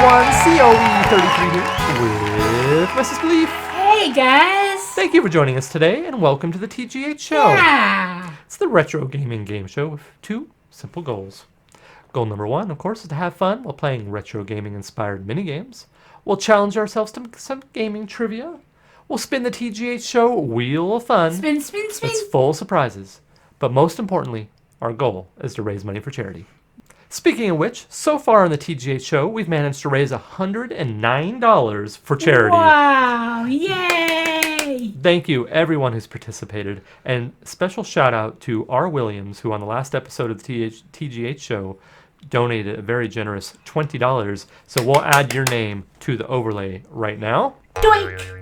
everyone, COE33 here with Mrs. Belief. Hey guys! Thank you for joining us today and welcome to the TGH show. Yeah! It's the retro gaming game show with two simple goals. Goal number one, of course, is to have fun while playing retro gaming inspired minigames. We'll challenge ourselves to some gaming trivia. We'll spin the TGH show Wheel of Fun. Spin, spin, spin! It's full of surprises. But most importantly, our goal is to raise money for charity. Speaking of which, so far on the TGH show, we've managed to raise $109 for charity. Wow! Yay! Thank you, everyone who's participated. And special shout out to R. Williams, who on the last episode of the TGH show donated a very generous $20. So we'll add your name to the overlay right now. Doink!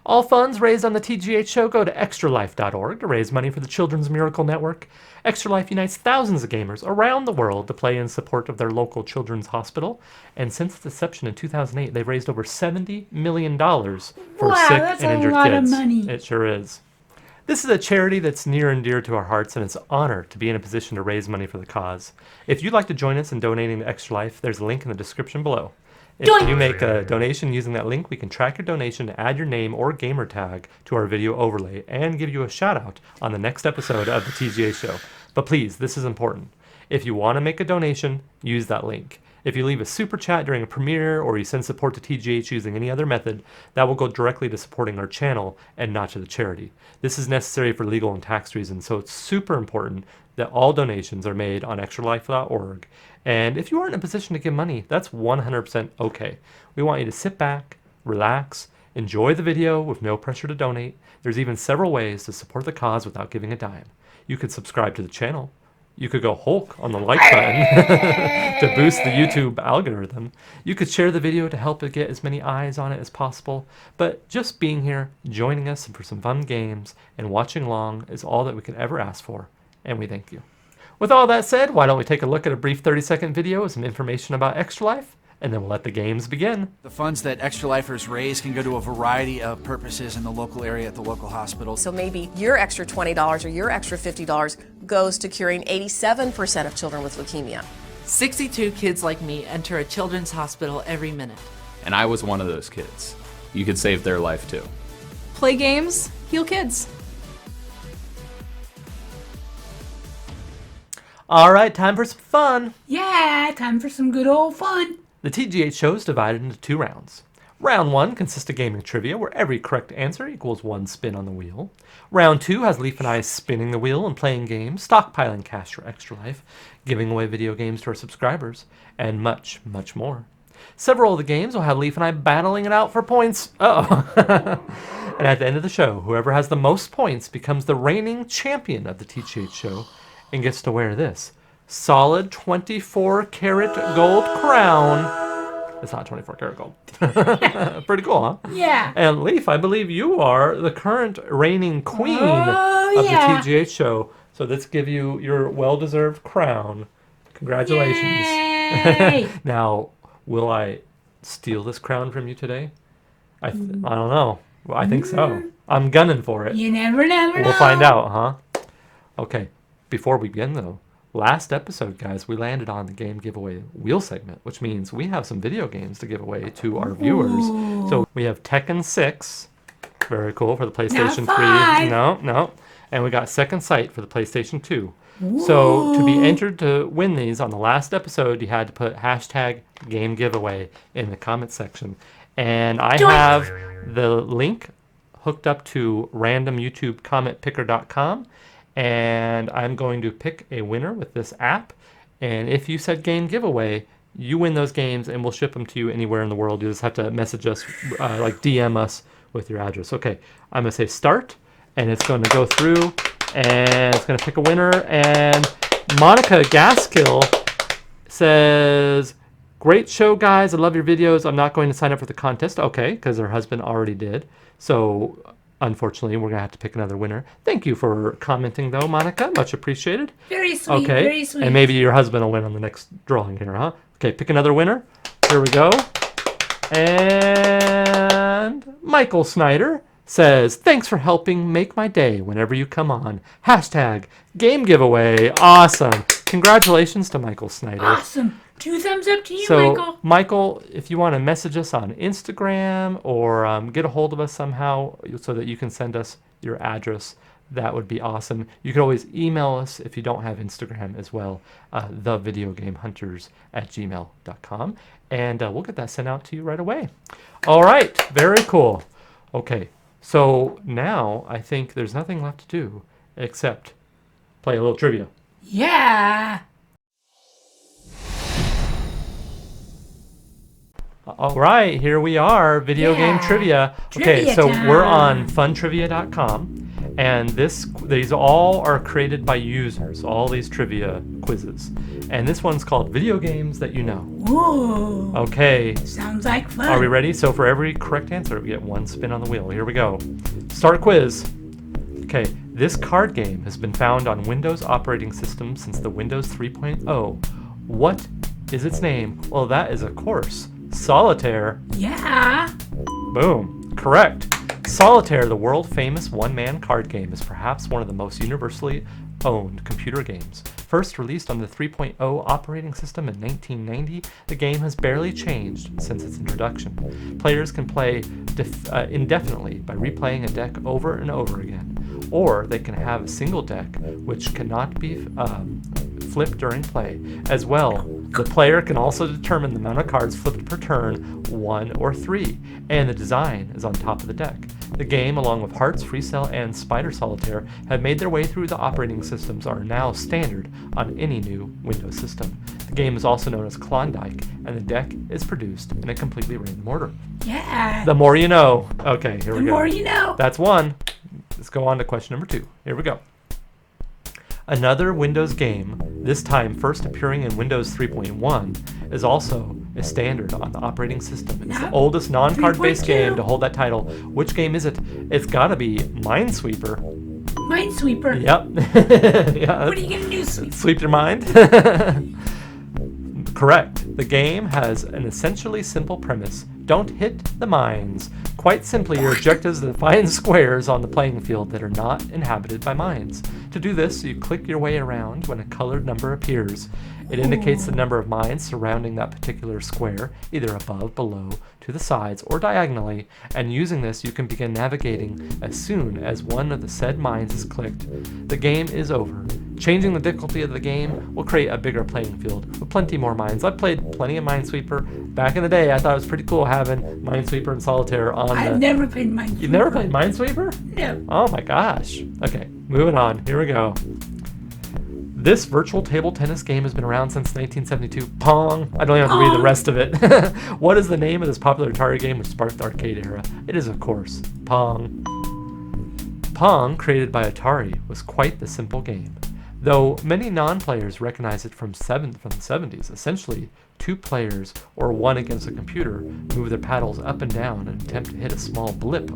All funds raised on the TGH show go to extralife.org to raise money for the Children's Miracle Network. Extra Life unites thousands of gamers around the world to play in support of their local children's hospital. And since its inception in 2008, they've raised over $70 million for sick that's and injured a lot kids. of money. It sure is. This is a charity that's near and dear to our hearts, and it's an honor to be in a position to raise money for the cause. If you'd like to join us in donating to Extra Life, there's a link in the description below. If you make a donation using that link, we can track your donation, add your name or gamer tag to our video overlay, and give you a shout out on the next episode of the TGA show. But please, this is important. If you want to make a donation, use that link. If you leave a super chat during a premiere or you send support to TGH using any other method, that will go directly to supporting our channel and not to the charity. This is necessary for legal and tax reasons, so it's super important that all donations are made on extralife.org. And if you aren't in a position to give money, that's 100% okay. We want you to sit back, relax, enjoy the video with no pressure to donate. There's even several ways to support the cause without giving a dime. You could subscribe to the channel. You could go Hulk on the like button to boost the YouTube algorithm. You could share the video to help it get as many eyes on it as possible. But just being here, joining us for some fun games, and watching along is all that we could ever ask for. And we thank you. With all that said, why don't we take a look at a brief 30-second video with some information about Extra Life, and then we'll let the games begin. The funds that Extra Lifers raise can go to a variety of purposes in the local area at the local hospital. So maybe your extra $20 or your extra $50 goes to curing 87% of children with leukemia. 62 kids like me enter a children's hospital every minute. And I was one of those kids. You could save their life too. Play games, heal kids. All right, time for some fun. Yeah, time for some good old fun. The TGH show is divided into two rounds. Round 1 consists of gaming trivia, where every correct answer equals 1 spin on the wheel. Round 2 has Leaf and I spinning the wheel and playing games, stockpiling cash for Extra Life, giving away video games to our subscribers, and much, much more. Several of the games will have Leaf and I battling it out for points. Uh-oh. And at the end of the show, whoever has the most points becomes the reigning champion of the TGH show and gets to wear this solid 24-karat gold crown. It's not 24-karat gold. Pretty cool, huh? Yeah. And Leaf, I believe you are the current reigning queen Oh, of yeah. the TGH show. So let's give you your well-deserved crown. Congratulations. Yay! Now, will I steal this crown from you today? I don't know. Well, I think so. I'm gunning for it. You never know. We'll find out, huh? Okay. Before we begin, though, last episode, guys, we landed on the game giveaway wheel segment, which means we have some video games to give away to our viewers. So we have Tekken 6, very cool, for the PlayStation 3. five. No. And we got Second Sight for the PlayStation 2. So to be entered to win these on the last episode, you had to put hashtag game giveaway in the comment section. And I have the link hooked up to randomyoutubecommentpicker.com. And I'm going to pick a winner with this app. And if you said game giveaway, you win those games and we'll ship them to you anywhere in the world. You just have to message us, like DM us with your address. Okay, I'm going to say start, and it's going to go through, and it's going to pick a winner. And Monica Gaskill says, great show, guys. I love your videos. I'm not going to sign up for the contest. Okay, because her husband already did. So unfortunately, we're going to have to pick another winner. Thank you for commenting, though, Monica. Much appreciated. Very sweet, Okay. very sweet. And maybe your husband will win on the next drawing here, huh? Okay, pick another winner. Here we go. And Michael Snyder says, thanks for helping make my day whenever you come on. Hashtag game giveaway. Awesome. Congratulations to Michael Snyder. Awesome. 2 thumbs up to you, So, Michael. Michael, if you want to message us on Instagram or get a hold of us somehow so that you can send us your address, that would be awesome. You can always email us if you don't have Instagram as well, thevideogamehunters@gmail.com, and we'll get that sent out to you right away. All right, very cool. Okay, so now I think there's nothing left to do except play a little trivia. Yeah. All right, here we are, video game Yeah. trivia. Okay, Trivia so we're time. on funtrivia.com, and these all are created by users, all these trivia quizzes. And this one's called Video Games That You Know. Ooh. Okay, Sounds like fun. are we ready? So for every correct answer, we get one spin on the wheel. Here we go. Start quiz. Okay, this card game has been found on Windows operating systems since the Windows 3.0. What is its name? Well, that is, of course, Solitaire. Yeah. Boom. Correct. Solitaire, the world-famous one-man card game, is perhaps one of the most universally owned computer games. First released on the 3.0 operating system in 1990, the game has barely changed since its introduction. Players can play indefinitely by replaying a deck over and over again, or they can have a single deck which cannot be flipped during play. As well, the player can also determine the amount of cards flipped per turn, 1 or 3, and the design is on top of the deck. The game, along with Hearts, Freecell, and Spider Solitaire, have made their way through the operating systems and are now standard on any new Windows system. The game is also known as Klondike, and the deck is produced in a completely random order. Yeah. The more you know. Okay, here The we go. more you know. That's one. Let's go on to question number 2. Here we go. Another Windows game, this time first appearing in Windows 3.1, is also a standard on the operating system. It's the Not oldest non-card-based 3.2. game to hold that title. Which game is it? It's got to be Minesweeper. Minesweeper. Yep. Yeah. What are you gonna do, sweep? Sweep your mind? Correct. The game has an essentially simple premise. Don't hit the mines. Quite simply, your objective is to find squares on the playing field that are not inhabited by mines. To do this, you click your way around when a colored number appears. It indicates the number of mines surrounding that particular square, either above, below, to the sides, or diagonally, and using this you can begin navigating as soon as one of the said mines is clicked. The game is over. Changing the difficulty of the game will create a bigger playing field with plenty more mines. I've played plenty of Minesweeper. Back in the day, I thought it was pretty cool having Minesweeper and Solitaire on I've never played Minesweeper. You've never played Minesweeper? No. Oh my gosh. Okay, moving on. Here we go. This virtual table tennis game has been around since 1972. Pong. I don't even have to read the rest of it. What is the name of this popular Atari game which sparked the arcade era? It is, of course, Pong. Pong, created by Atari, was quite the simple game. Though many non-players recognize it from the 70s, essentially, 2 players or 1 against a computer move their paddles up and down and attempt to hit a small blip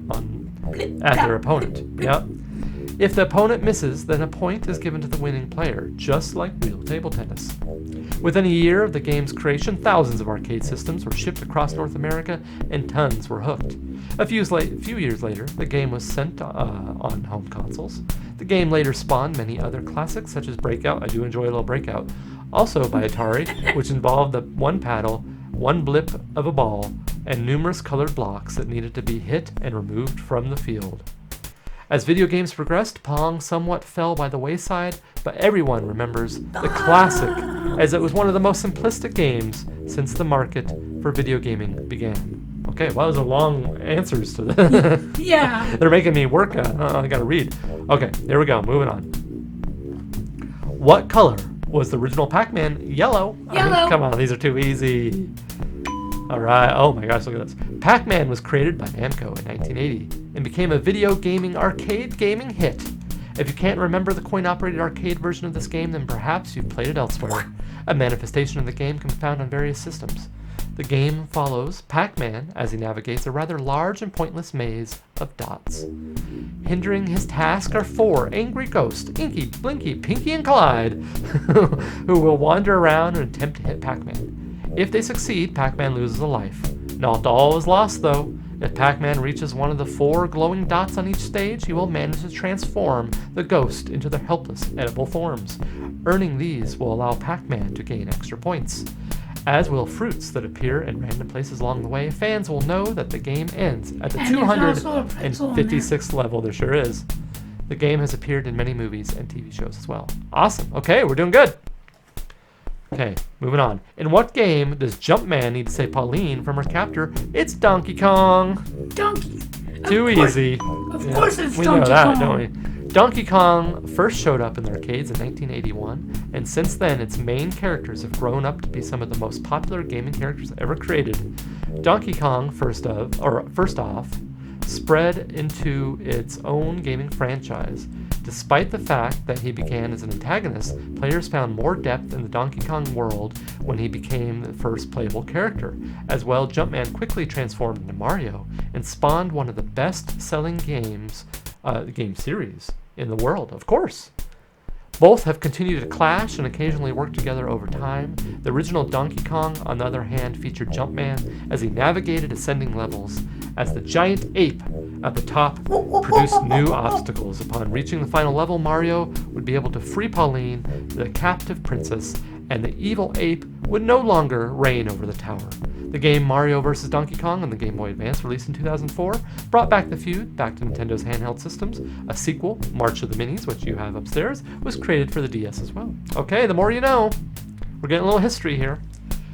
at their opponent. Yep. If the opponent misses, then a point is given to the winning player, just like real table tennis. Within a year of the game's creation, thousands of arcade systems were shipped across North America, and tons were hooked. A few years later, the game was sent on home consoles. The game later spawned many other classics, such as Breakout. I do enjoy a little Breakout. Also by Atari, which involved the 1 paddle, 1 blip of a ball, and numerous colored blocks that needed to be hit and removed from the field. As video games progressed, Pong somewhat fell by the wayside, but everyone remembers the classic, as it was one of the most simplistic games since the market for video gaming began. Okay, well, those are long answers to this. Yeah. They're making me work. I gotta read. Okay, here we go. Moving on. What color was the original Pac-Man? Yellow. I mean, Yellow. come on, these are too easy. All right. Oh my gosh, look at this. Pac-Man was created by Namco in 1980 and became a video gaming arcade gaming hit. If you can't remember the coin-operated arcade version of this game, then perhaps you've played it elsewhere. A manifestation of the game can be found on various systems. The game follows Pac-Man as he navigates a rather large and pointless maze of dots. Hindering his task are 4 angry ghosts, Inky, Blinky, Pinky, and Clyde, who will wander around and attempt to hit Pac-Man. If they succeed, Pac-Man loses a life. Not all is lost, though. If Pac-Man reaches one of the 4 glowing dots on each stage, he will manage to transform the ghost into their helpless, edible forms. Earning these will allow Pac-Man to gain extra points. As will fruits that appear in random places along the way. Fans will know that the game ends at the And there's also a pretzel in there. 256th level. There sure is. The game has appeared in many movies and TV shows as well. Awesome. Okay, we're doing good. Okay, moving on. In what game does Jumpman need to save Pauline from her captor? It's Donkey Kong. Donkey. Too easy. Of course it's we Donkey know that, Kong. don't we? Donkey Kong first showed up in the arcades in 1981, and since then its main characters have grown up to be some of the most popular gaming characters ever created. Donkey Kong, first off, spread into its own gaming franchise. Despite the fact that he began as an antagonist, players found more depth in the Donkey Kong world when he became the first playable character. As well, Jumpman quickly transformed into Mario and spawned one of the best-selling game series in the world, of course. Both have continued to clash and occasionally work together over time. The original Donkey Kong, on the other hand, featured Jumpman as he navigated ascending levels, as the giant ape at the top produced new obstacles. Upon reaching the final level, Mario would be able to free Pauline, the captive princess, and the evil ape would no longer reign over the tower. The game Mario vs. Donkey Kong on the Game Boy Advance, released in 2004, brought back the feud back to Nintendo's handheld systems. A sequel, March of the Minis, which you have upstairs, was created for the DS as well. Okay, the more you know. We're getting a little history here.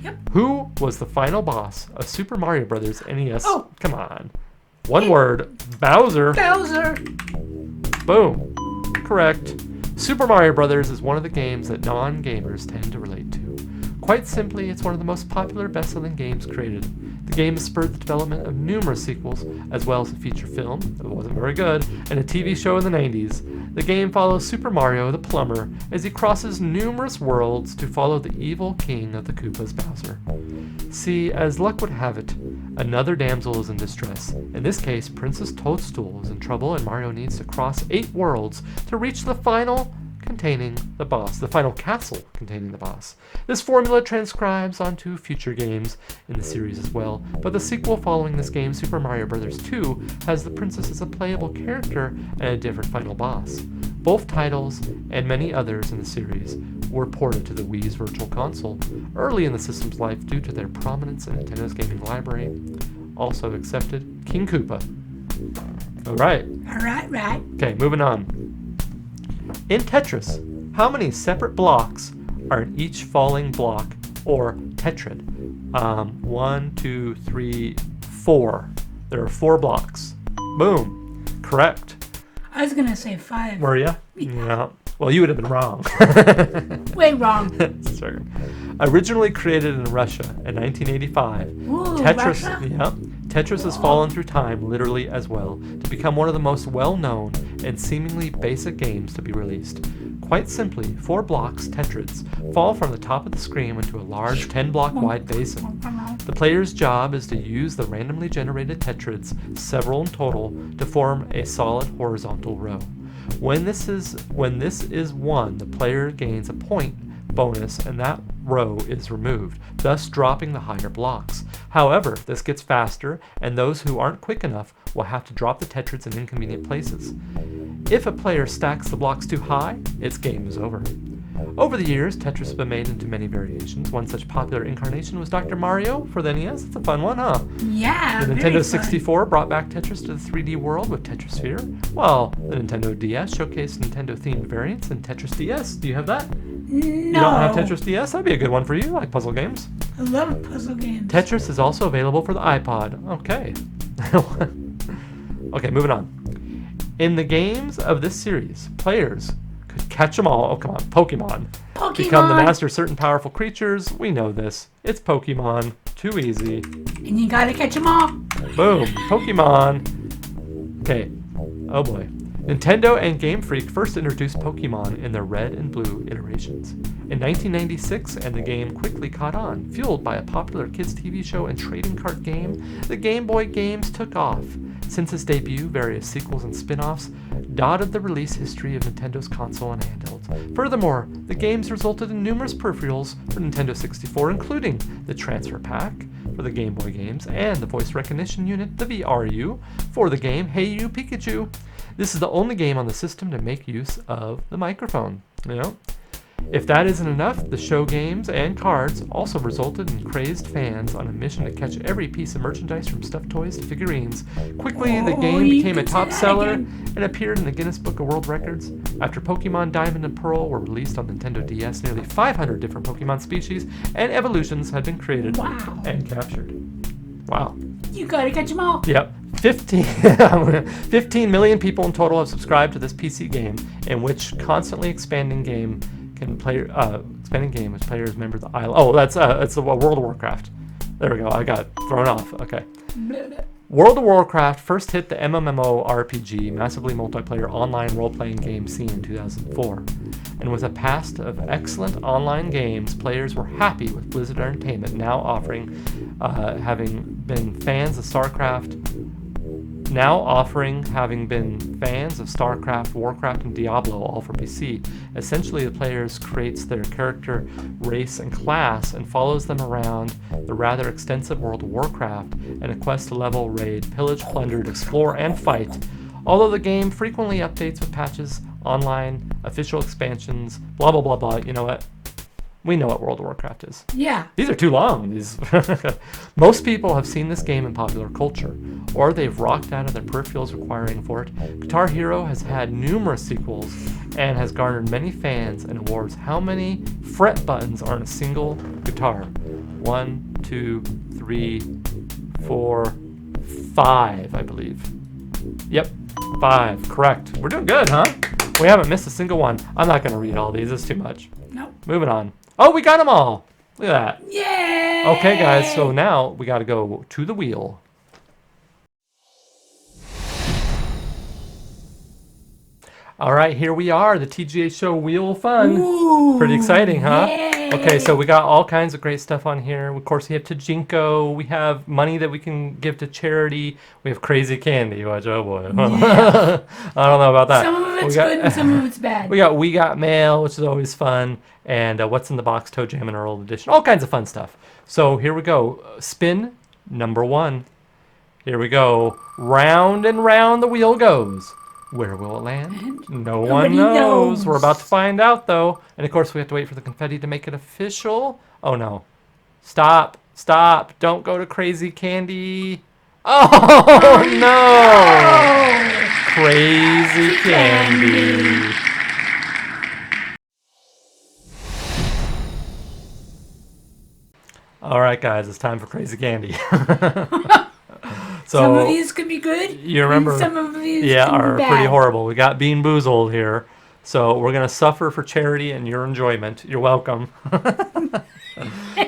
Yep. Who was the final boss of Super Mario Bros. NES? Oh. Come on. One word. Bowser. Bowser. Boom. Correct. Super Mario Bros. Is one of the games that non-gamers tend to relate to. Quite simply, it's one of the most popular best-selling games created. The game has spurred the development of numerous sequels, as well as a feature film, that wasn't very good, and a TV show in the 90s. The game follows Super Mario the plumber as he crosses numerous worlds to follow the evil king of the Koopas, Bowser. See, as luck would have it, another damsel is in distress. In this case, Princess Toadstool is in trouble and Mario needs to cross 8 worlds to reach the final castle containing the boss. This formula transcribes onto future games in the series as well, but the sequel following this game, Super Mario Bros. 2, has the princess as a playable character and a different final boss. Both titles, and many others in the series, were ported to the Wii's Virtual Console early in the system's life due to their prominence in Nintendo's gaming library. Also accepted, King Koopa. Alright. Right. Okay, moving on. In Tetris, how many separate blocks are in each falling block, or tetrid? 1, 2, 3, 4. There are 4 blocks. Boom. Correct. I was going to say 5. Were you? Yeah. Well, you would have been wrong. Way wrong. Sorry. Originally created in Russia in 1985, Ooh, Tetris, Russia? Tetris has fallen through time literally as well to become one of the most well-known and seemingly basic games to be released. Quite simply, 4 blocks, tetrids, fall from the top of the screen into a large 10-block wide basin. The player's job is to use the randomly generated tetrids, several in total, to form a solid horizontal row. When this is won, the player gains a point bonus and that row is removed, thus dropping the higher blocks. However, this gets faster, and those who aren't quick enough will have to drop the tetrids in inconvenient places. If a player stacks the blocks too high, its game is over. Over the years, Tetris has been made into many variations. One such popular incarnation was Dr. Mario for the NES. It's a fun one, huh? Yeah, The very Nintendo fun. 64 brought back Tetris to the 3D world with Tetrisphere, while the Nintendo DS showcased Nintendo-themed variants in Tetris DS. Do you have that? No. You don't have Tetris DS? That'd be a good one for you. I like puzzle games. I love puzzle games. Tetris is also available for the iPod. Okay. Okay, moving on. In the games of this series, players could catch them all. Oh, come on. Pokemon. Become the master of certain powerful creatures. We know this. It's Pokemon. Too easy. And you gotta catch them all. Boom. Pokemon. Okay. Oh boy. Nintendo and Game Freak first introduced Pokemon in their red and blue iterations. In 1996, and the game quickly caught on. Fueled by a popular kids' TV show and trading card game, the Game Boy games took off. Since its debut, various sequels and spin-offs dotted the release history of Nintendo's console and handhelds. Furthermore, the games resulted in numerous peripherals for Nintendo 64, including the transfer pack for the Game Boy games and the voice recognition unit, the VRU, for the game Hey You Pikachu. This is the only game on the system to make use of the microphone. If that isn't enough, the show games and cards also resulted in crazed fans on a mission to catch every piece of merchandise from stuffed toys to figurines. Quickly, the game you became a can say top that seller again. and appeared in the Guinness Book of World Records. After Pokemon Diamond and Pearl were released on Nintendo DS, nearly 500 different Pokemon species and evolutions had been created Wow. and captured. Wow. You gotta catch them all. Yep. 15 million people in total have subscribed to this PC game, in which constantly expanding game which players member the island. Oh, it's the World of Warcraft. There we go. I got thrown off. Okay. World of Warcraft first hit the MMORPG, massively multiplayer online role-playing game scene in 2004. And with a past of excellent online games, players were happy with Blizzard Entertainment now offering, having been fans of StarCraft, Warcraft, and Diablo, all for PC. Essentially, the players creates their character, race, and class, and follows them around the rather extensive world of Warcraft and a quest to level, raid, pillage, plunder, explore, and fight. Although the game frequently updates with patches, online, official expansions, blah blah blah blah. You know what? We know what World of Warcraft is. Yeah. These are too long. Most people have seen this game in popular culture, or they've rocked out of their peripherals requiring for it. Guitar Hero has had numerous sequels and has garnered many fans and awards. How many fret buttons are in a single guitar? 1, 2, 3, 4, 5, I believe. Yep, 5. Correct. We're doing good, huh? We haven't missed a single one. I'm not going to read all these. It's too much. Nope. Moving on. Oh, we got them all. Look at that. Yay! Okay, guys, so now we got to go to the wheel. All right, here we are, the TGH Show Wheel of Fun. Ooh, Pretty exciting, huh? yay. Okay, so we got all kinds of great stuff on here. Of course, we have Tajinko. We have money that we can give to charity. We have crazy candy. Which, oh boy. I don't know about that. Some of it's We got- good and some of it's bad. We got mail, which is always fun, and what's in the box, Toe Jam and Earl edition, all kinds of fun stuff. So here we go. Spin number 1. Here we go. Round and round the wheel goes. Where will it land? No one nobody knows. knows. We're about to find out, though. And of course, we have to wait for the confetti to make it official. Oh no! Stop! Stop! Don't go to crazy candy. Oh no! Crazy candy. All right, guys, it's time for crazy candy. So some of these could be good. you remember? And some of these Yeah, could be are bad. pretty horrible. We got Bean Boozled here, so we're gonna suffer for charity and your enjoyment. You're welcome.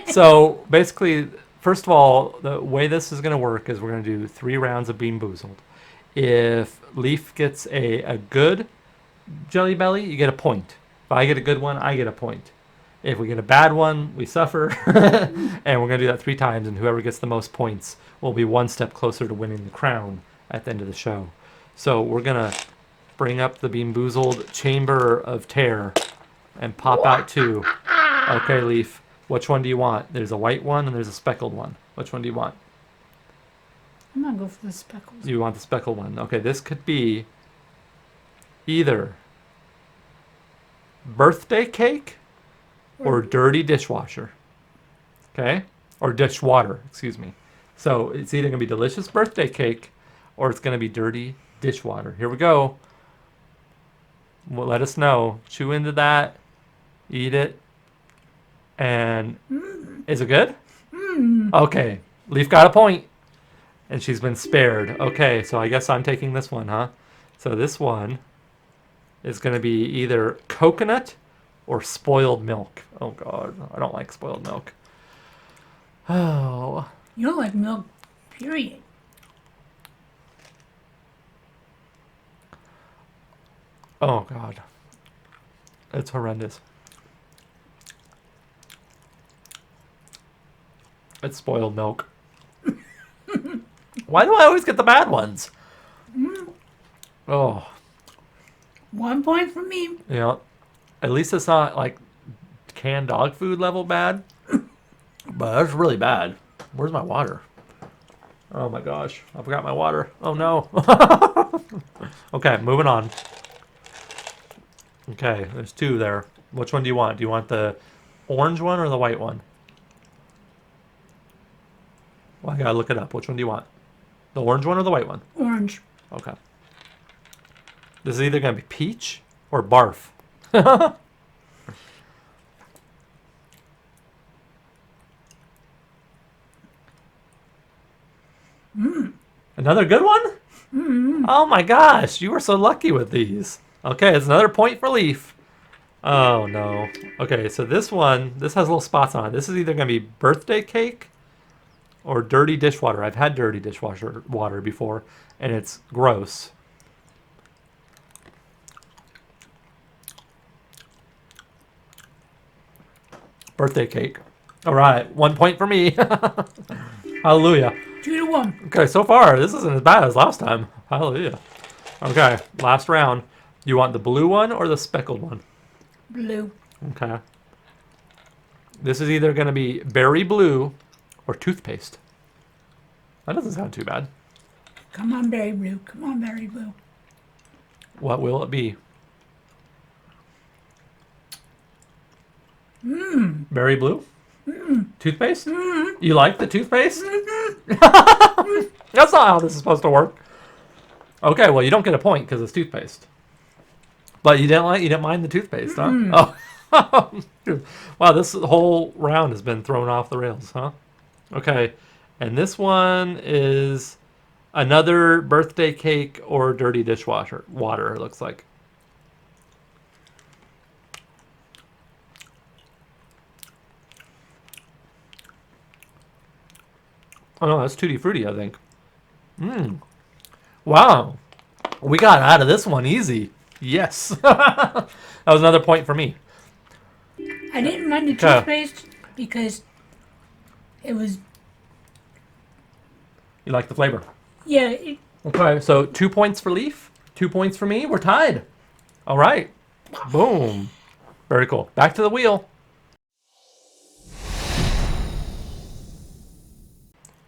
So basically, first of all, the way this is gonna work is we're gonna do 3 rounds of Bean Boozled. If Leaf gets a good Jelly Belly, you get a point. If I get a good one, I get a point. If we get a bad one, we suffer. And we're going to do that 3 times, and whoever gets the most points will be one step closer to winning the crown at the end of the show. So we're going to bring up the Bean Boozled Chamber of Terror and pop out 2. Okay, Leaf, which one do you want? There's a white one and there's a speckled one. Which one do you want? I'm gonna go for the speckles. You want the speckled one. Okay, this could be either birthday cake or dirty dishwasher. Okay? Or dishwater, excuse me. So it's either going to be delicious birthday cake or it's going to be dirty dishwater. Here we go. Well, let us know. Chew into that. Eat it. And is it good? Okay. Leaf got a point. And she's been spared. Okay, so I guess I'm taking this one, huh? So this one is going to be either coconut or spoiled milk. Oh, God. I don't like spoiled milk. Oh. You don't like milk, period. Oh, God. It's horrendous. It's spoiled milk. Why do I always get the bad ones? Oh. 1 point for me. Yeah. At least it's not like canned dog food level bad. But that's really bad. Where's my water? Oh my gosh. I forgot my water. Oh no. Okay, moving on. Okay, there's 2 there. Which one do you want? Do you want the orange one or the white one? Well, I gotta look it up. Which one do you want? The orange one or the white one? Orange. Okay. This is either gonna be peach or barf. Another good one? Oh my gosh, you were so lucky with these. Okay, it's another point for Leaf. Oh no. Okay, so this has little spots on it. This is either gonna be birthday cake or dirty dishwater. I've had dirty dishwasher water before, and it's gross. Birthday cake. All right, 1 point for me. Hallelujah. 2-1. Okay, so far, this isn't as bad as last time. Hallelujah. Okay, last round. You want the blue one or the speckled one? Blue. Okay. This is either going to be berry blue or toothpaste. That doesn't sound too bad. Come on, berry blue. Come on, berry blue. What will it be? Berry blue? Toothpaste? You like the toothpaste? That's not how this is supposed to work. Okay, well, you don't get a point because it's toothpaste. But you didn't mind the toothpaste, huh? Oh. Wow, this whole round has been thrown off the rails, huh? Okay, and this one is another birthday cake or dirty dishwasher water, it looks like. Oh no, that's Tutti Frutti, I think. Wow. We got out of this one easy. Yes. That was another point for me. I didn't mind the Okay. toothpaste because it was, You like the flavor? yeah, Okay, so 2 points for Leaf, 2 points for me. We're tied. All right. Boom. Very cool. Back to the wheel.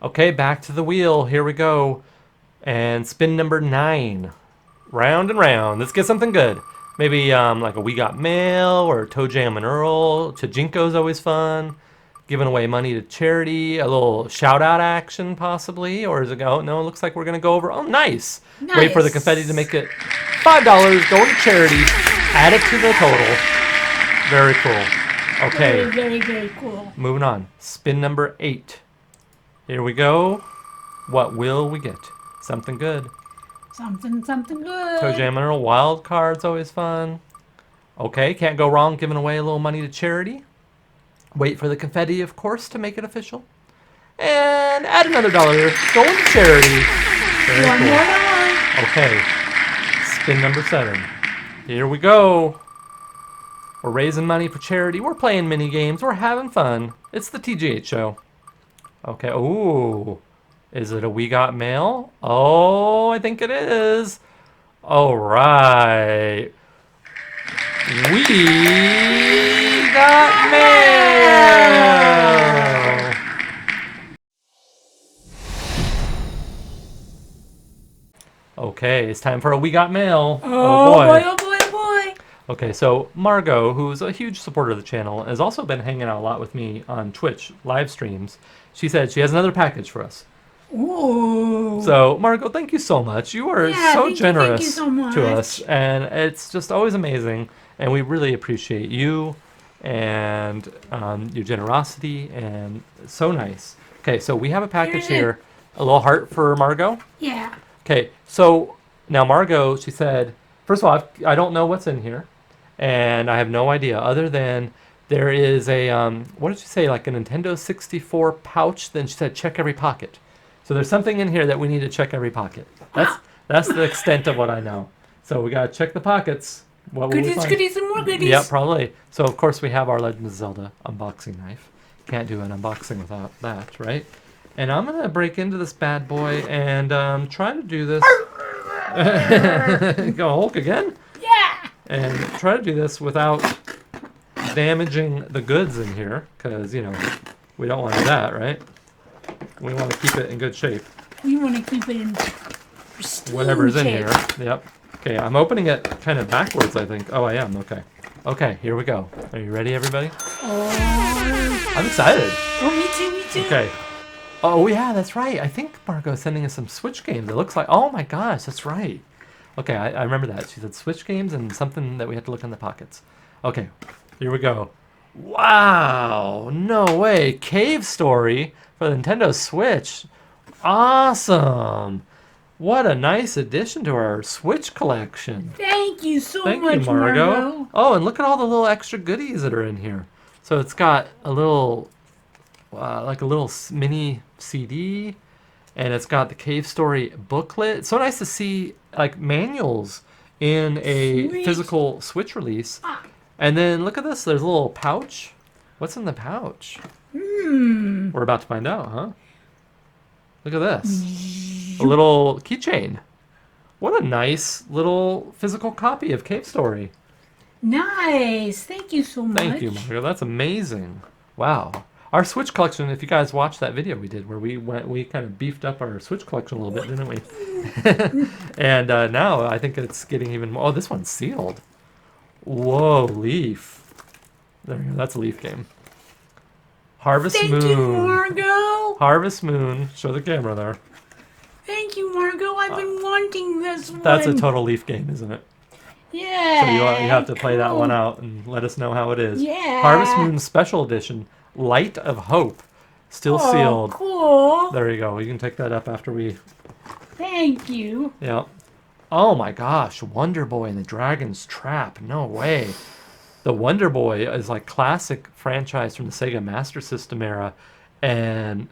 Okay, back to the wheel. Here we go. And spin number 9. Round and round. Let's get something good. Maybe like a We Got Mail or Toe Jam and Earl. Chajinko's always fun. Giving away money to charity. A little shout out action possibly. Or is it go? No, it looks like we're going to go over. Oh, nice. Wait for the confetti to make it $5 going to charity. Add it to the total. Very cool. Okay. very, very, very cool. Moving on. Spin number 8. Here we go. What will we get? Something good. Something good. Toe Jam and Earl wild card's always fun. Okay, can't go wrong giving away a little money to charity. Wait for the confetti, of course, to make it official. And add another $1 going to charity. Very One cool. more. Okay, spin number 7. Here we go. We're raising money for charity. We're playing mini games. We're having fun. It's the TGH show. Okay. Ooh. Is it a We Got Mail? Oh, I think it is. All right. We got mail. Okay, it's time for a We Got Mail. Oh boy, oh boy, oh boy. Okay, so Margot, who's a huge supporter of the channel, has also been hanging out a lot with me on Twitch live streams. She said she has another package for us. Ooh. So, Margot, thank you so much. You are Yeah, so thank you generous so much. to us, and it's just always amazing. And we really appreciate you and your generosity, and it's so nice. Okay, so we have a package here, a little heart for Margot. Yeah. Okay, so now Margot, she said, first of all, I don't know what's in here, and I have no idea other than there is a, what did she say, like a Nintendo 64 pouch? Then she said, check every pocket. So there's something in here that we need to check every pocket. That's the extent of what I know. So we got to check the pockets. What will we Goodies, find? goodies, and more goodies. Yeah, probably. So of course we have our Legend of Zelda unboxing knife. Can't do an unboxing without that, right? And I'm gonna break into this bad boy and try to do this. Go Hulk again? Yeah. And try to do this without damaging the goods in here, because you know we don't want to do that, right? We want to keep it in good shape. We want to keep it in pristine Whatever's in shape. here. Yep. Okay, I'm opening it kind of backwards, I think. Oh, I am. Okay. Okay, here we go. Are you ready, everybody? Oh, I'm excited. me too, me too. Okay. Oh, yeah, that's right. I think Margot's sending us some Switch games. It looks like... Oh, my gosh, that's right. Okay, I remember that. She said Switch games and something that we had to look in the pockets. Okay, here we go. Wow, no way. Cave Story for the Nintendo Switch. Awesome. What a nice addition to our Switch collection. Thank you so Thank much, you, Margot. Margot. Oh, and look at all the little extra goodies that are in here. So it's got a little, like a little mini CD, and it's got the Cave Story booklet. It's so nice to see like manuals in a Sweet. physical Switch release. And then look at this. There's a little pouch. What's in the pouch? We're about to find out, huh? Look at this. A little keychain. What a nice little physical copy of Cave Story. Nice. Thank you so much. Thank you, Margo. That's amazing. Wow. Our Switch collection, if you guys watched that video we did where we kind of beefed up our Switch collection a little bit, didn't we? And now I think it's getting even more. Oh, this one's sealed. Whoa, Leaf. There you go. That's a Leaf game. Harvest Thank Moon. you, Margot. Harvest Moon. Show the camera there. Thank you, Margot. I've been wanting this one. That's a total Leaf game, isn't it? Yeah. So you have to play that cool. one out and let us know how it is. Yeah. Harvest Moon Special Edition, Light of Hope, still Oh, sealed. cool. There you go. You can take that up after we. Thank you. Yeah. Oh my gosh, Wonder Boy and the Dragon's Trap. No way. The Wonder Boy is like classic franchise from the Sega Master System era, and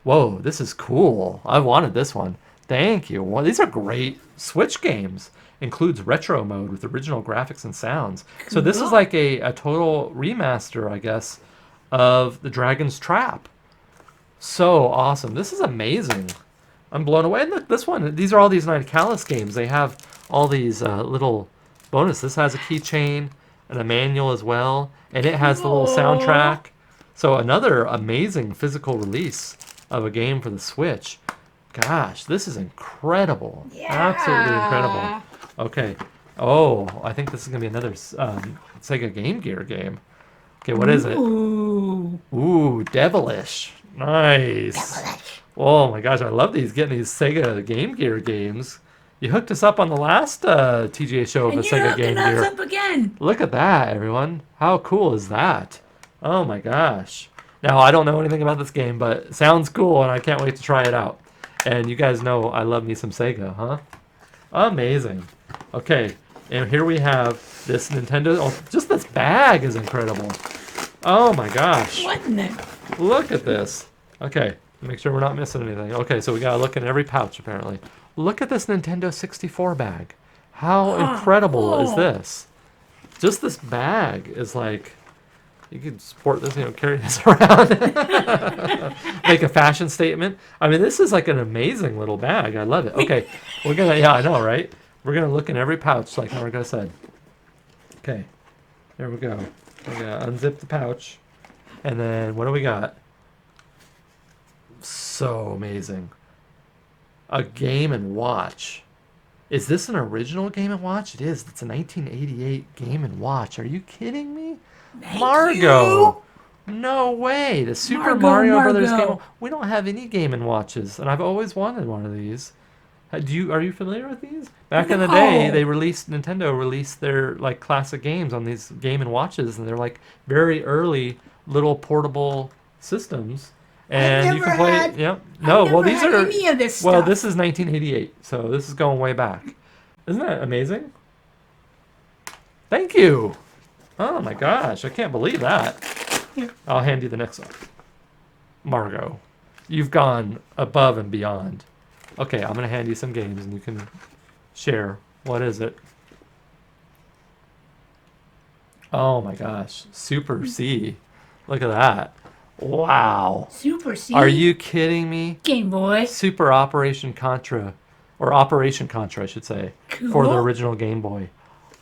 whoa, this is cool. I wanted this one. Thank you. Well, these are great Switch games. Includes retro mode with original graphics and sounds. So this is like a total remaster, I guess, of the Dragon's Trap. So awesome. This is amazing. I'm blown away. And look, this one, these are all these Nicalis games. They have all these little bonus. This has a keychain and a manual as well. And it has the little soundtrack. So another amazing physical release of a game for the Switch. Gosh, this is incredible. Absolutely incredible. Okay. Oh, I think this is going to be another Sega Game Gear game. Okay, what is it? Ooh, Devilish. Nice. Oh my gosh, I love getting these Sega Game Gear games. You hooked us up on the last TGH show of And the you're Sega Game hooking us Gear. up again. Look at that, everyone. How cool is that? Oh my gosh. Now, I don't know anything about this game, but it sounds cool, and I can't wait to try it out. And you guys know I love me some Sega, huh? Amazing. Okay, and here we have this Nintendo. Oh, just this bag is incredible. Oh my gosh. What in the... Look at this. Okay, make sure we're not missing anything. Okay, so we gotta look in every pouch, apparently. Look at this Nintendo 64 bag. How incredible is this? Just this bag is like... You could sport this, carry this around. Make a fashion statement. I mean, this is like an amazing little bag. I love it. Okay, we're gonna, yeah, I know, right? We're gonna look in every pouch, like Margo said. Okay, there we go. We're gonna unzip the pouch. And then, what do we got? So amazing. A Game & Watch. Is this an original Game & Watch? It is. It's a 1988 Game & Watch. Are you kidding me? Margo! No way! The Super Mario Brothers game. We don't have any Game & Watches, and I've always wanted one of these. Are you familiar with these? Back in the day, Nintendo released their like classic games on these Game & Watches, and they're like very early little portable systems. And you can play. Yep. No, well these are. Any of this well, stuff. this is 1988, so this is going way back. Isn't that amazing? Thank you. Oh my gosh, I can't believe that. I'll hand you the next one. Margo, you've gone above and beyond. Okay, I'm going to hand you some games and you can share. What is it? Oh my gosh, Super C. Look at that. Wow. Super C. Are you kidding me? Game Boy. Super Operation Contra, or Operation Contra, I should say, for the original Game Boy.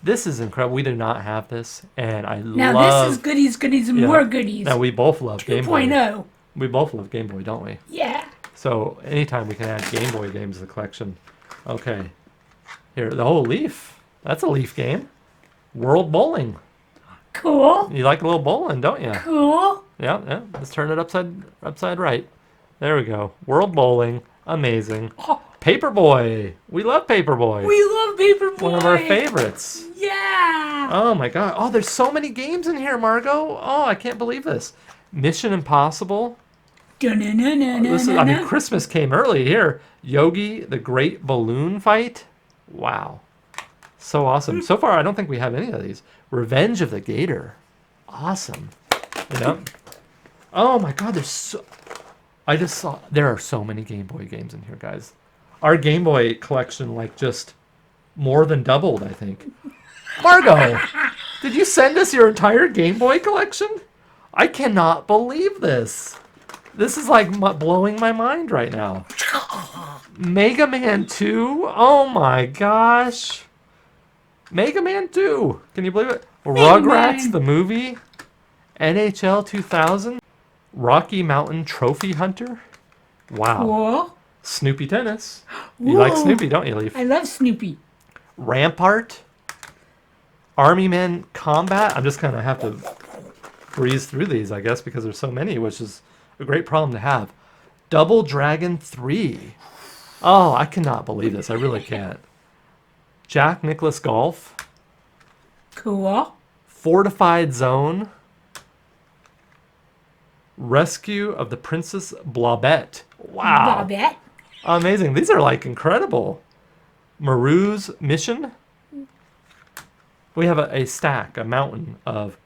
This is incredible. We do not have this, and I Now love... this is goodies, and more goodies. Now we both love Game Boy. 2.0. We both love Game Boy, don't we? Yeah. So anytime we can add Game Boy games to the collection. Okay. Here, the whole Leaf. That's a Leaf game. World Bowling. Cool. You like a little bowling, don't you? Cool. Yeah. Let's turn it upside right. There we go. World bowling. Amazing. Paperboy. We love Paperboy. We love Paperboy. One of our favorites. Yeah. Oh my god. Oh, there's so many games in here, Margot. Oh, I can't believe this. Mission Impossible. Christmas came early here. Yogi, the Great Balloon Fight. Wow. So awesome. So far, I don't think we have any of these. Revenge of the Gator. Awesome. Yep. Oh my god, I just saw, there are so many Game Boy games in here, guys. Our Game Boy collection, just more than doubled, I think. Margot, did you send us your entire Game Boy collection? I cannot believe this. This is blowing my mind right now. Mega Man 2? Oh my gosh. Mega Man 2. Can you believe it? Rugrats, the movie. NHL 2000. Rocky Mountain Trophy Hunter. Wow. Cool. Snoopy Tennis. You like Snoopy, don't you, Leaf? I love Snoopy. Rampart. Army Men Combat. I'm just going to have to breeze through these, I guess, because there's so many, which is a great problem to have. Double Dragon 3. Oh, I cannot believe this. I really can't. Jack Nicklaus Golf. Cool. Fortified Zone. Rescue of the Princess Blobette. Wow. Bobette. Amazing. These are incredible. Maru's Mission. We have a stack, a mountain of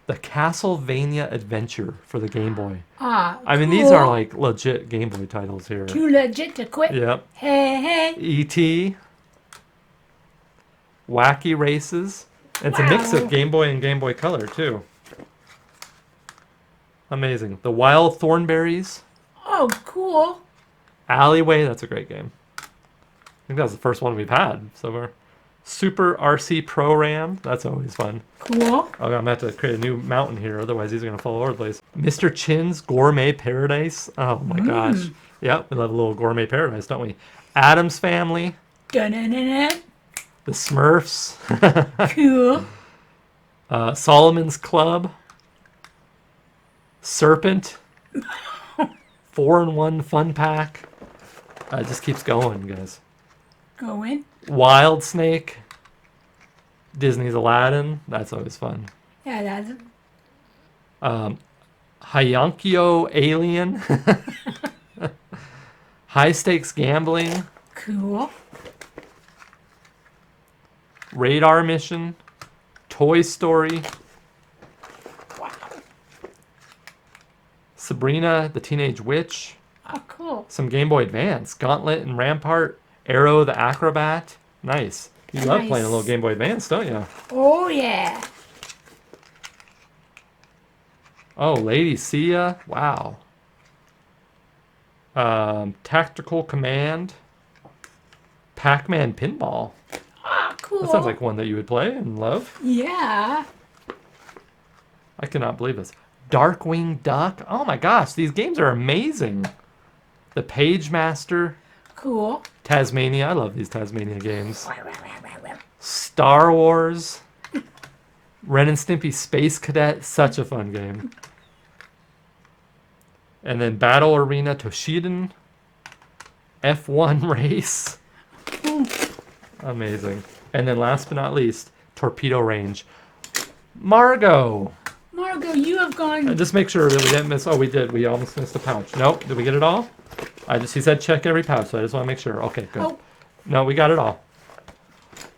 the Castlevania Adventure for the Game Boy. I mean, these are legit Game Boy titles here. Too legit to quit. Yep. Hey. E.T. Wacky Races. It's a mix of Game Boy and Game Boy Color, too. Amazing. The Wild Thornberries. Oh, cool. Alleyway. That's a great game. I think that was the first one we've had so far. Super RC Pro Ram. That's always fun. Cool. Oh, I'm going to have to create a new mountain here. Otherwise, these are going to fall over the place. Mr. Chin's Gourmet Paradise. Oh, my gosh. Yep, we love a little Gourmet Paradise, don't we? Addams Family. Dun-dun-dun-dun. The Smurfs. Cool. Solomon's Club. Serpent. 4-in-1 Fun Pack. It just keeps going, guys. Going. Wild Snake. Disney's Aladdin. That's always fun. Yeah, that's... Hyankyo Alien. High Stakes Gambling. Cool. Radar Mission. Toy Story. Wow. Sabrina the Teenage Witch. Oh, cool. Some Game Boy Advance. Gauntlet and Rampart. Arrow the Acrobat. Nice. You love playing a little Game Boy Advance, don't you? Oh, yeah. Oh, Lady Sia. Wow. Tactical Command. Pac-Man Pinball. Ah, cool. That sounds like one that you would play and love. Yeah. I cannot believe this. Darkwing Duck. Oh my gosh, these games are amazing. The Page Master. Cool. Tasmania. I love these Tasmania games. Star Wars. Ren and Stimpy Space Cadet. Such a fun game. And then Battle Arena Toshiden. F1 Race. Amazing. And then last but not least, Torpedo Range. Margot. Margot, you have gone... Just make sure that we didn't miss... Oh, we did. We almost missed a pouch. Nope. Did we get it all? He said check every pouch, so I just want to make sure. Okay, good. Oh. No, we got it all.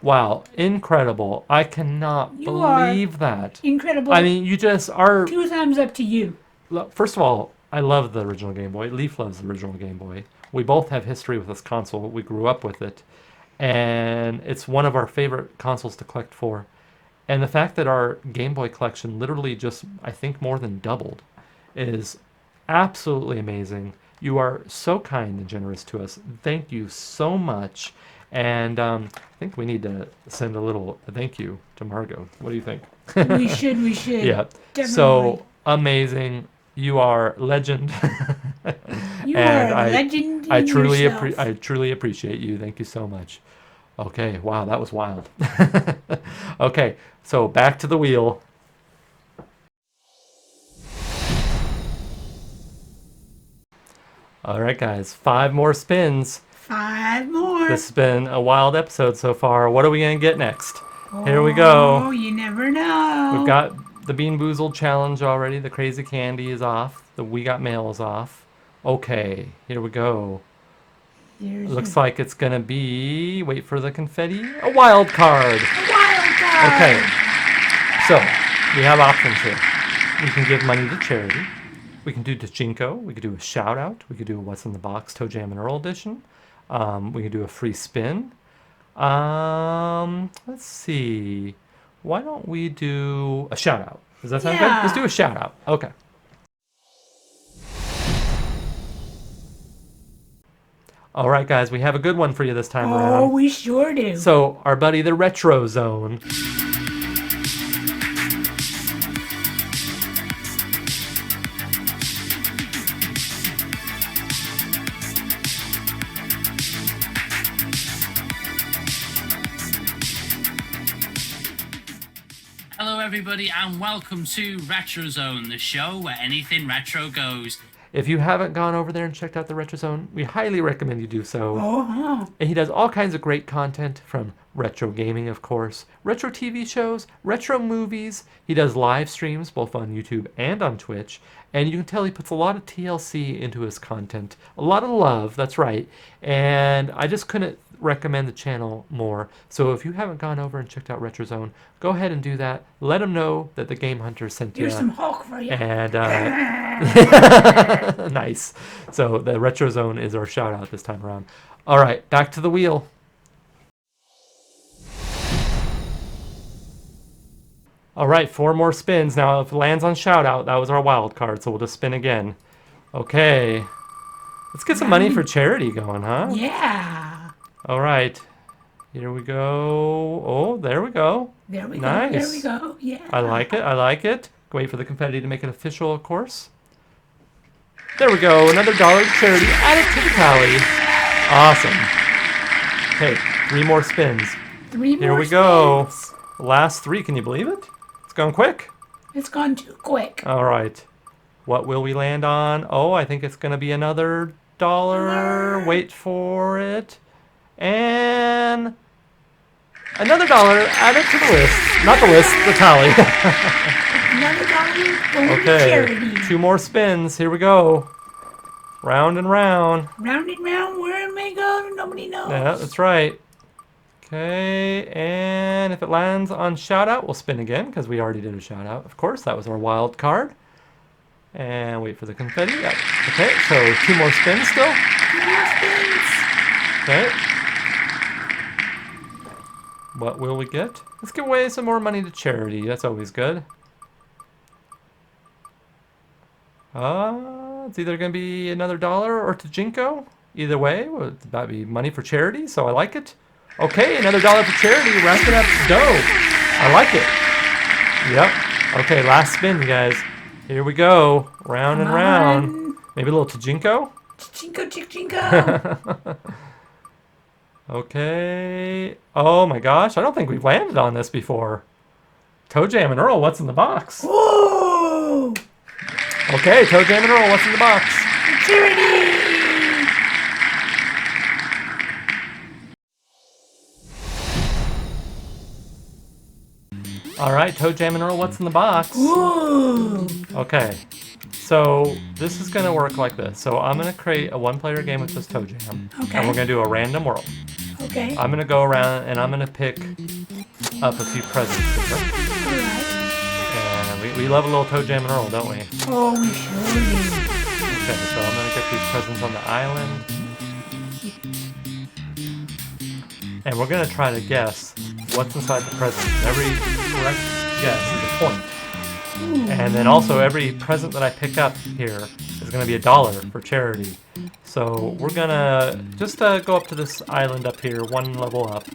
Wow. Incredible. I cannot believe that. Incredible. I mean, you just are... 2 thumbs up to you. First of all, I love the original Game Boy. Leaf loves the original Game Boy. We both have history with this console. We grew up with it. And it's one of our favorite consoles to collect for. And the fact that our Game Boy collection literally just, I think, more than doubled is absolutely amazing. You are so kind and generous to us. Thank you so much. And I think we need to send a little thank you to Margot. What do you think? We should. Yeah. Definitely. So amazing. You are legend. You and are a legend I in truly yourself. I truly appreciate you. Thank you so much. Okay, wow, that was wild. Okay, so back to the wheel. All right, guys. 5 more spins. 5 more. This has been a wild episode so far. What are we going to get next? Here we Oh, go. you never know. We've got the Bean Boozled challenge already. The crazy candy is off. The We Got Mail is off. Okay, here we go. Looks like it's going to be, wait for the confetti, a wild card. a wild card. Okay, so we have options here. We can give money to charity. We can do Dachinko. We could do a shout out. We could do a What's in the Box Toe Jam and Earl edition. We could do a free spin. Let's see. Why don't we do a shout out? Does that sound good? Yeah. Let's do a shout out. Okay. All right, guys, we have a good one for you this time Oh, around. we sure do. So, our buddy, the Retro Zone. Hello, everybody, and welcome to Retro Zone, the show where anything retro goes. If you haven't gone over there and checked out the Retro Zone, we highly recommend you do so. Oh, And he does all kinds of great content, from retro gaming, of course, retro TV shows, retro movies. He does live streams both on YouTube and on Twitch. And you can tell he puts a lot of TLC into his content. A lot of love, that's right. And I just couldn't recommend the channel more. So if you haven't gone over and checked out Retro Zone, go ahead and do that. Let him know that the Game Hunter sent you. here's some Hulk for you. And nice. So the Retro Zone is our shout out this time around. All right, back to the wheel. All right, 4 more spins. Now, if it lands on shout out, that was our wild card, so we'll just spin again. Okay. Let's get some money for charity going, huh? Yeah. All right. Here we go. Oh, there we go. There we Nice. go. There we go. Yeah. I like it. I like it. Wait for the confetti to make it official, of course. There we go. Another dollar to charity. Add it to the tally. Awesome. Okay, 3 more spins. 3 more Here we go. spins. Last 3. Can you believe it? It's going quick. It's gone too quick. All right. What will we land on? Oh, I think it's going to be another dollar. Wait for it. And another dollar. Add it to the list. Not the list, the tally. Another dollar going to Okay. charity. 2 more spins. Here we go. Round and round. Round and round, where it may go, nobody knows. Yeah, that's right. Okay, and if it lands on shout out, we'll spin again because we already did a shout out. Of course, that was our wild card. And wait for the confetti. Yep. Okay, so 2 more spins still. 2 more spins. Okay. What will we get? Let's give away some more money to charity. That's always good. It's either going to be another dollar or to Jinko. Either way, that'd be money for charity, so I like it. Okay, another dollar for charity, wrapping up dough. I like it. Yep. Okay, last spin, you guys. Here we go. Round and round. Maybe a little Tajinko. Chinko, chinko. Okay. Oh my gosh, I don't think we've landed on this before. Toe Jam and Earl, what's in the box? Whoa! Okay, Toe Jam and Earl, what's in the box? Charity! All right, Toe Jam and Earl, what's in the box? Ooh! Okay, so this is going to work like this. So I'm going to create a 1-player game with this Toe Jam. Okay. And we're going to do a random world. Okay. I'm going to go around and I'm going to pick up a few presents. Alright. And we love a little Toe Jam and Earl, don't we? Oh, we sure do. Okay, so I'm going to get these presents on the island. And we're going to try to guess what's inside the present. Every correct guess is a point. And then also every present that I pick up here is going to be $1 for charity. So we're going to just go up to this island up here, 1 level up.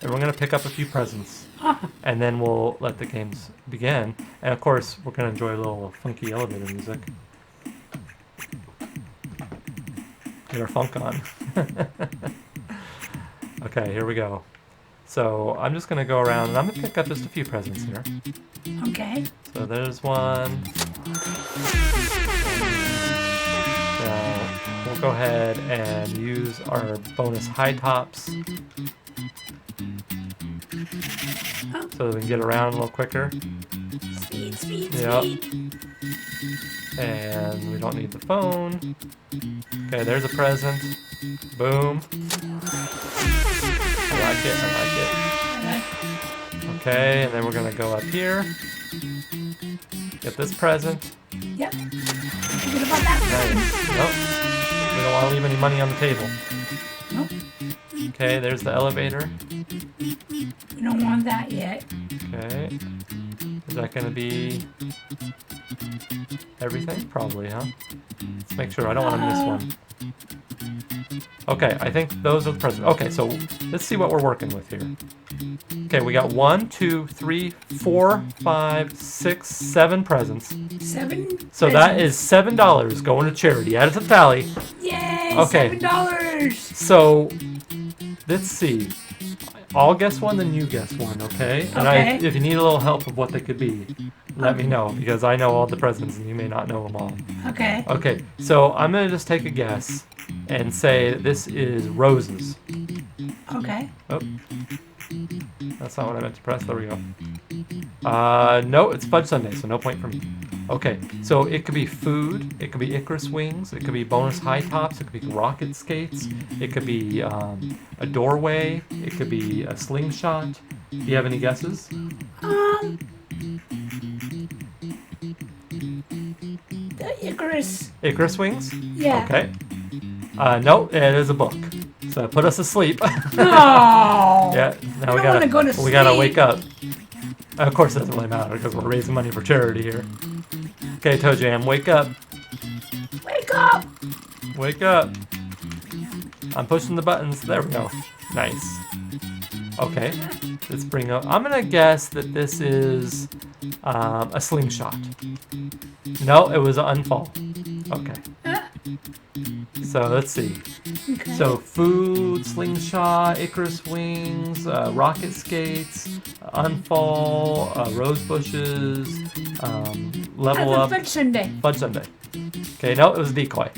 And we're going to pick up a few presents. And then we'll let the games begin. And of course, we're going to enjoy a little funky elevator music. Get our funk on. Okay, here we go. So I'm just going to go around and I'm going to pick up just a few presents here. Okay. So there's one. we'll go ahead and use our bonus high tops so that we can get around a little quicker. Speed. And we don't need the phone. Okay, there's a present. Boom. I like it. Okay, and then we're gonna go up here. Get this present. Yep. Forget about that. Nice. Nope. We don't want to leave any money on the table. Nope. Okay, there's the elevator. We don't want that yet. Okay. Is that gonna be everything? Probably, huh? Let's make sure. I don't want to miss one. Okay, I think those are the presents. Okay, so let's see what we're working with here. Okay, we got 1, 2, 3, 4, 5, 6, 7 presents. 7. So that is $7 going to charity. Add it to the tally. Yay! Okay. $7. So let's see. I'll guess one, then you guess one, okay? And Okay. if you need a little help of what they could be, let me know, because I know all the presents and you may not know them all. Okay. Okay, so I'm gonna just take a guess and say that this is roses. Okay. Oh, that's not what I meant to press. There we go. No, it's fudge sundae, so no point for me. Okay, so it could be food, it could be Icarus wings, it could be bonus high tops, it could be rocket skates, it could be a doorway, it could be a slingshot. Do you have any guesses? The Icarus. Icarus wings? Yeah. Okay. No, it is a book. So put us asleep. No. Yeah, now I don't wanna go to we gotta sleep. wake up. Of course, it doesn't really matter because we're raising money for charity here. Okay, Toe Jam, wake up. Wake up. Wake up. I'm pushing the buttons. There we go. Nice. Okay, let's bring up. I'm gonna guess that this is a slingshot. No, it was an unfall. Okay. So let's see. Okay. So food, slingshot, Icarus wings, rocket skates, unfall, rose bushes, level up, Fudge sundae. fudge sundae. Okay, no, it was a decoy.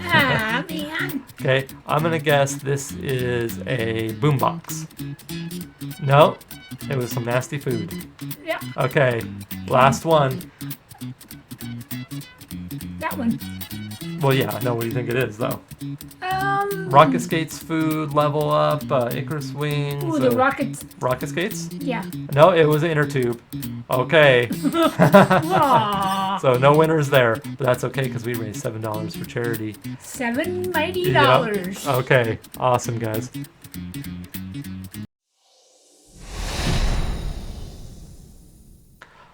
Ah, man. Okay, I'm gonna guess this is a boombox. No, it was some nasty food. Yeah, Okay, last one. that one. Well, yeah, no, what do you think it is, though? Rocket skates, food, level up, Icarus wings. Ooh, the rockets. Rocket skates? Yeah. No, it was an inner tube. Okay. Aw. So no winners there, but that's okay because we raised $7 for charity. $7 mighty Yeah. dollars. Okay, awesome, guys.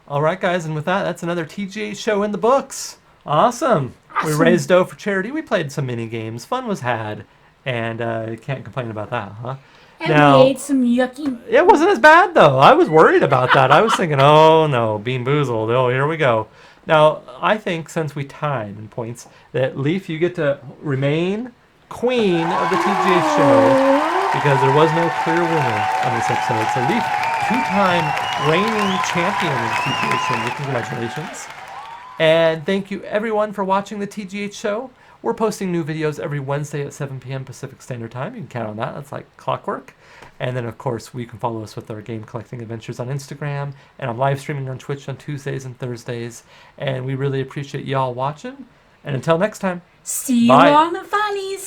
All right, guys, and with that, that's another TGH show in the books. Awesome. We raised dough for charity. We played some mini games. Fun was had, and can't complain about that, huh? And Now- we ate some yucky. It wasn't as bad though. I was worried about that. I was thinking, oh no, being boozled. Oh, here we go. Now, I think since we tied in points, that Leaf, you get to remain queen of the TGH show because there was no clear winner on this episode. So Leaf, two-time reigning champion of the TGH show. Congratulations. And thank you everyone for watching the TGH show. We're posting new videos every Wednesday at 7 p.m. Pacific Standard Time. You can count on that. That's like clockwork. And then, of course, you can follow us with our game collecting adventures on Instagram. And I'm live streaming on Twitch on Tuesdays and Thursdays. And we really appreciate y'all watching. And until next time. See you Bye. on the funnies.